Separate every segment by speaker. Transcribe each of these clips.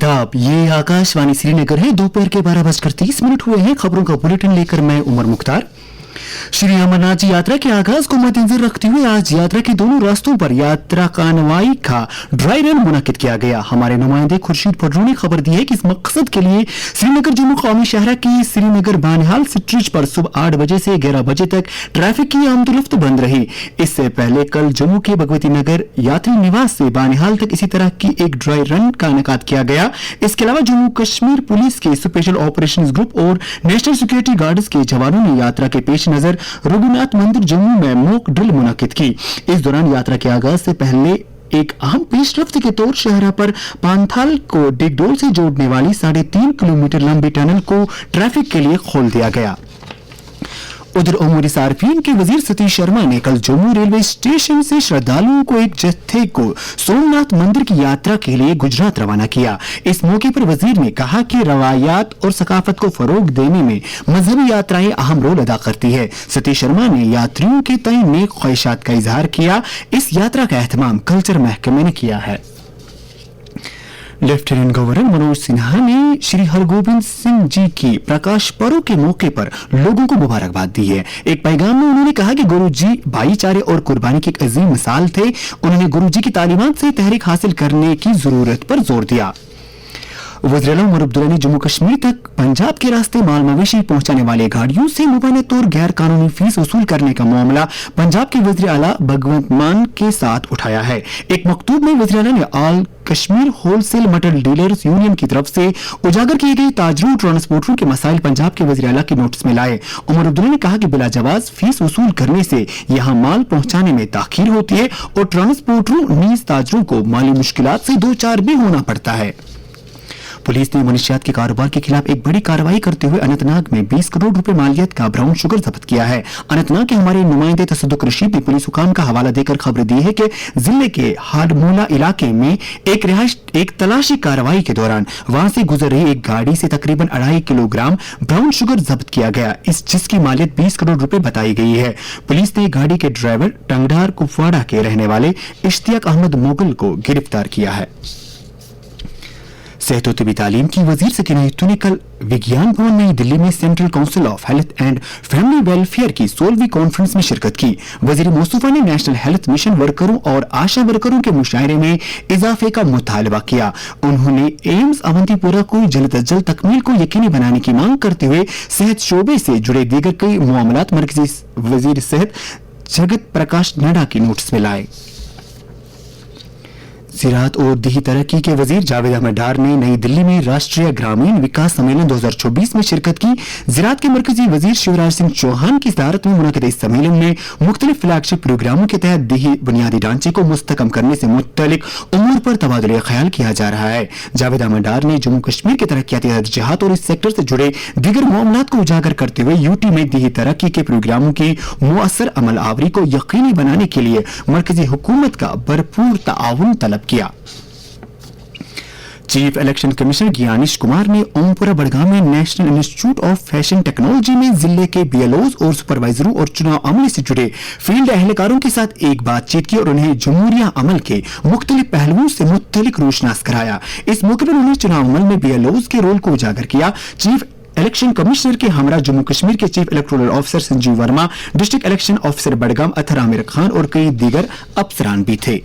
Speaker 1: आदाब, ये आकाशवाणी श्रीनगर है। दोपहर के 12:30 हुए हैं। खबरों का बुलेटिन लेकर मैं उमर मुख्तार। श्री अमरनाथ जी यात्रा के आगाज को मद्देनजर रखते हुए आज यात्रा के दोनों रास्तों पर यात्रा कानवाई का ड्राई रन मुनक्किद किया गया। हमारे नुमाइंदे खुर्शीद पटरू ने खबर दी है कि इस मकसद के लिए श्रीनगर जम्मू कौमी शहरा की श्रीनगर बानिहाल स्ट्रेच पर सुबह 8 बजे से 11 बजे तक ट्रैफिक की आमदोरफ्त बंद रही। इससे पहले कल जम्मू के भगवती नगर यात्री निवास से बानिहाल तक इसी तरह की एक ड्राई रन का इनेकाद किया गया। इसके अलावा जम्मू कश्मीर पुलिस के स्पेशल ऑपरेशंस ग्रुप और नेशनल सिक्योरिटी गार्ड्स के जवानों ने यात्रा के पेश नजर रघुनाथ मंदिर जम्मू में मॉक ड्रिल मुनक्किद की। इस दौरान यात्रा के आगाज से पहले एक अहम पेशरफ्त के तौर शहरा पर पांथाल को डिगडोल से जोड़ने वाली 3.5 किलोमीटर लंबी टनल को ट्रैफिक के लिए खोल दिया गया। उधर उमूर सार्फिन के वजीर सतीश शर्मा ने कल जम्मू रेलवे स्टेशन से श्रद्धालुओं को एक जत्थे को सोमनाथ मंदिर की यात्रा के लिए गुजरात रवाना किया। इस मौके पर वजीर ने कहा कि रवायात और सकाफत को फरोग देने में मजहबी यात्राएं अहम रोल अदा करती है। सतीश शर्मा ने यात्रियों के तय नेक ख्वाहिशात का इजहार किया। इस यात्रा का एहतमाम कल्चर महकमे ने किया है। लेफ्टिनेंट गवर्नर मनोज सिन्हा ने श्री हरगोबिंद सिंह जी की प्रकाश पर्व के मौके पर लोगों को मुबारकबाद दी है। एक पैगाम में उन्होंने कहा कि गुरु जी भाईचारे और कुर्बानी की एक अजीम मिसाल थे। उन्होंने गुरु जी की तालीमात से तहरीक हासिल करने की जरूरत पर जोर दिया। वज़ीर आला उमर अब्दुल्ला ने जम्मू कश्मीर तक पंजाब के रास्ते माल मवेशी पहुंचाने वाली गाड़ियों से मुबैना तौर गैर कानूनी फीस वसूल करने का मामला पंजाब के वज़ीर आला भगवंत मान के साथ उठाया है। एक मकतूब में वज़ीर आला ने all Kashmir wholesale metal dealers union की तरफ से उजागर किए गए ताजरों ट्रांसपोर्टरों के मसाइल पंजाब के वज़ीर आला के नोटिस में लाए। उमर अब्दुल्ला ने कहा कि बिला जवाज फीस वसूल करने से यहाँ माल पहुंचाने में ताखीर होती है और ट्रांसपोर्टरों नीज ताजरों को माली मुश्किलात से दो चार भी होना पड़ता है। पुलिस ने मनशियात के कारोबार के खिलाफ एक बड़ी कार्रवाई करते हुए अनंतनाग में 20 करोड़ रुपए मालियत का ब्राउन शुगर जब्त किया है। अनंतनाग के हमारे नुमाइंदे तसद्दुक रशीद ने पुलिस हुकाम का हवाला देकर खबर दी है कि जिले के हाडमोला इलाके में एक तलाशी कार्रवाई के दौरान वहां से गुजर रही एक गाड़ी से तकरीबन 2.5 किलोग्राम ब्राउन शुगर जब्त किया गया, जिसकी मालियत 20 करोड़ रुपए बताई गई है। पुलिस ने गाड़ी के ड्राइवर टंगडार कुपवाड़ा के रहने वाले इश्तियाक अहमद मोगल को गिरफ्तार किया है। सेहत और तबी तालीम की वजीर सकीना यत्तू ने कल विज्ञान भवन नई दिल्ली में central council of health and family welfare की 16वीं कॉन्फ्रेंस में शिरकत की। वजीर मोस्तफा ने नेशनल हेल्थ मिशन वर्करों और आशा वर्करों के मुशायरे में इजाफे का मुतालबा किया। उन्होंने एम्स अवंतीपुरा को जल्द अज जल्द तकमील को यकीनी बनाने की मांग करते हुए सेहत शोबे से जुड़े दीगर कई मामलात मरकजी वजीर सेहत जगत प्रकाश नड्डा की नोटिस में लाए। ज़राअत और देही तरक्की के वजीर जावेद अहमद डार ने नई दिल्ली में राष्ट्रीय ग्रामीण विकास सम्मेलन 2024 में शिरकत की। ज़राअत के मरकजी वजीर शिवराज सिंह चौहान की सदारत में मुनक़िद इस सम्मेलन में मुख्तलिफ फ्लैगशिप प्रोग्रामों के तहत देही बुनियादी ढांचे को मुस्तकम करने से मुतल्लिक उमूर पर तबादुल ख्याल किया जा रहा है। जावेद अहमद डार ने जम्मू कश्मीर के तरक्याती तरजीहात और इस सेक्टर से जुड़े दीगर मामलात को उजागर करते हुए यूटी में देही तरक्की के प्रोग्रामों की मुअस्सर अमल आवरी को यकीनी बनाने के लिए मरकजी हुकूमत का भरपूर ताउन तलब किया। Chief election commissioner Gyanesh Kumar ने ओमपुरा बड़गाम में national institute of fashion technology में जिले के बीएलओज और सुपरवाइजरों और चुनाव अमले से जुड़े फील्ड एहलकारों के साथ एक बातचीत की और उन्हें जमहूरिया अमल के मुख्तलिफ पहलुओं से मुत्तलिक रोशनास कराया। इस मौके पर उन्होंने चुनाव अमल में बीएलओज के रोल को उजागर किया। चीफ इलेक्शन कमिश्नर के हमरा जम्मू कश्मीर के chief electoral officer Sanjeev Verma, district election officer Budgam Athar Aamir Khan और कई दीगर अफसरान भी थे।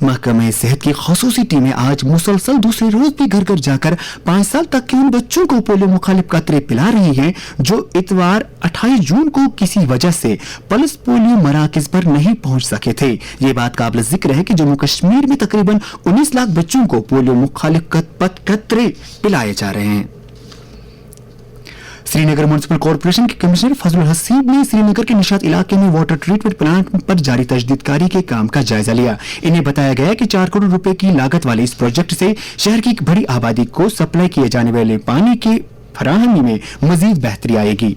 Speaker 1: महकमे सेहत की खसूसी टीमें आज मुसलसल दूसरे रोज भी घर घर जाकर 5 साल तक के उन बच्चों को पोलियो मुखालिफ कतरे पिला रही हैं जो इतवार 28 जून को किसी वजह से पल्स पोलियो मराकज पर नहीं पहुंच सके थे। ये बात काबिल जिक्र है कि जम्मू कश्मीर में तकरीबन 19 लाख बच्चों को पोलियो मुखालिफ कतरे पिलाए जा रहे हैं। श्रीनगर म्युनिसिपल कॉर्पोरेशन के कमिश्नर फजलुल हसीब ने श्रीनगर के निशात इलाके में वाटर ट्रीटमेंट प्लांट पर जारी तजदीदकारी के काम का जायजा लिया। इन्हें बताया गया कि 4 करोड़ रुपए की लागत वाले इस प्रोजेक्ट से शहर की एक बड़ी आबादी को सप्लाई किए जाने वाले पानी की फराहमी में मजीद बेहतरी आएगी।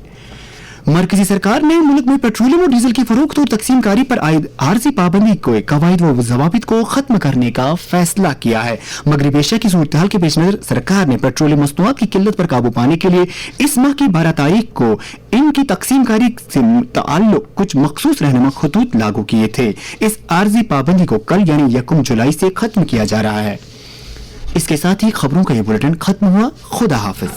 Speaker 1: मरकजी सरकार ने मुल्क में पेट्रोलियम और डीजल की फरोख्त और तकसीमकारी पर आयद आर्जी पाबंदी को कवायद व ज़वाबित को खत्म करने का फैसला किया है। मगरबी एशिया की सूरत हाल के पेश नजर सरकार ने पेट्रोलियम मसनूआत की किल्लत पर काबू पाने के लिए इस माह की 12 तारीख को इनकी तकसीमकारी से मुताल्लिक कुछ मखसूस रहनुमा खतूत लागू किए थे। इस आर्जी पाबंदी को कल यानी 1 जुलाई से खत्म किया जा रहा है। इसके साथ ही खबरों का ये बुलेटिन खत्म हुआ। खुदा हाफिज।